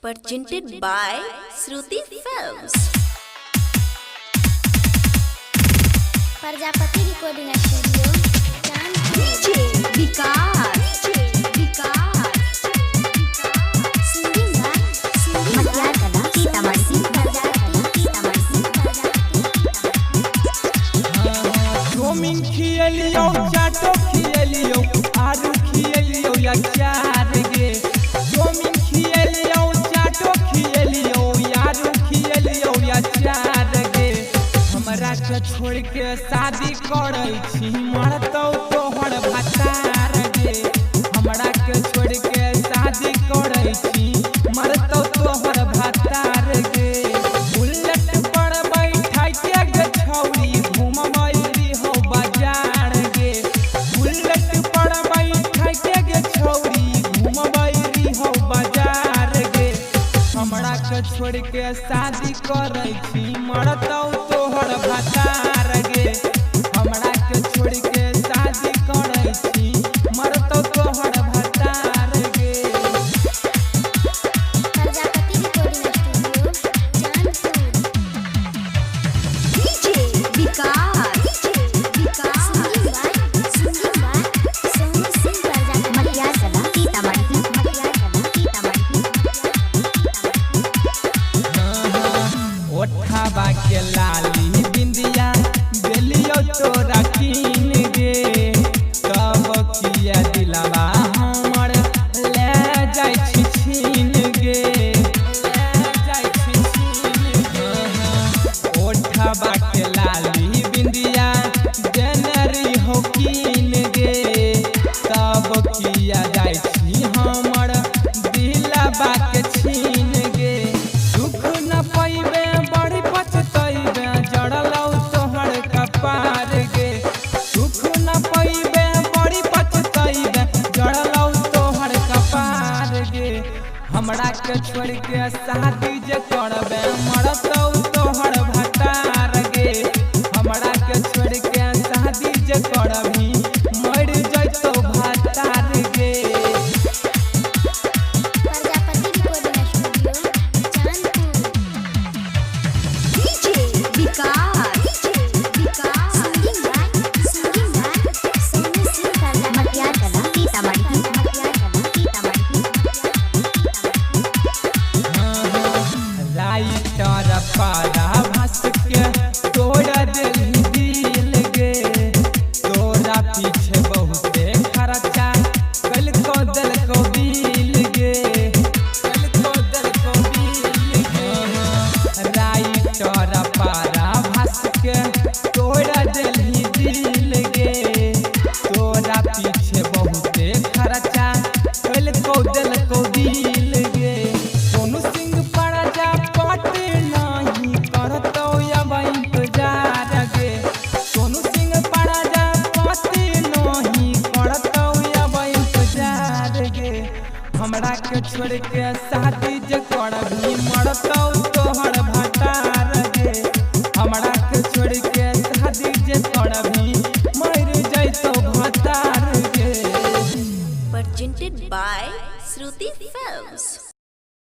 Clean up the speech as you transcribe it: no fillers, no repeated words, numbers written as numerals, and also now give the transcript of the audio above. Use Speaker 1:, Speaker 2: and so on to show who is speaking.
Speaker 1: Presented by Shruti Films.
Speaker 2: Prajapati recording studio
Speaker 1: DJ Vikas
Speaker 2: singing मटियार कला Sitamarhi
Speaker 3: chow mein खियलियो चाटो खियलियो आलू खियलियो या चार गे चौमिन खियलियो चाटो खियलियो आलू खियलियो या चार गे हमरा के छोड़ के शादी करै छी मरतौ तोहर भतार गे हमरा के छोड़ के शादी करै छी मरतौ तोहर भतार गे बुलेट पर बैठा के गे छौरी घुमबै हो बाजार गे बुलेट पर बैठा के गे छौरी घुमबै हो बाजार गे हमरा के छोड़ के शादी करै छी मरतौ तोहर भतार गे हमरा के छोड़ के शादी करै छी मरतौ तोहर भतार गे
Speaker 2: प्रजापति रिकॉर्डिंग स्टूडियो
Speaker 1: DJ विकास
Speaker 2: सोनू सिंह प्रजापति मटियार कला सीतामढ़ी
Speaker 3: ओठा के लाली बिंदिया बेलियो तोरा कीन गे तब किया दिलवा हमर ले जाय छी छीन गे ले जाय छी छीन गे ओठा के लाली बिंदिया जनरी हो कीन गे तब किया जाय छी हमर दिलवा के छीन गे दुख न पैबे बड़ी पछतैबे जड़लौ तोहर कपार गे दुख न पैबे बड़ी पछतैबे जड़लौ तोहर कपार गे हमरा के छोड़ के शादी जे करबे मरतौ तोहर भतार गे हमरा के छोड़ के शादी जे करबी मर जइतौ भतार गे
Speaker 2: प्रजापति रिकॉर्डिंग स्टूडियो
Speaker 1: DJ विकास
Speaker 2: सिंगिंग सोनू सिंह मटियार कला सीतामढ़ी
Speaker 3: राइटर पारा भस के तोड़ा दिल दिल गे तोरा पीछे बहुते खर्चा कल को दिल को बिल गे कल को दिल को बिल गे राइटर पारा भस के तोड़ा दिल गे तोरा पीछे बहुते खर्चा कल को दिल को बिल गे सोनू सिंह प्रजा पटे नहीं करतौ अब इंतजार गे सोनू सिंह प्रजा पटे नहीं करतौ अब इंतजार गे हमरा के छोड़ के शादी जे करबी मरतौ तोहर भतार गे हमरा के छोड़ के शादी जे करबी मर जइतौ भतार गे
Speaker 1: presented by Shruti Films.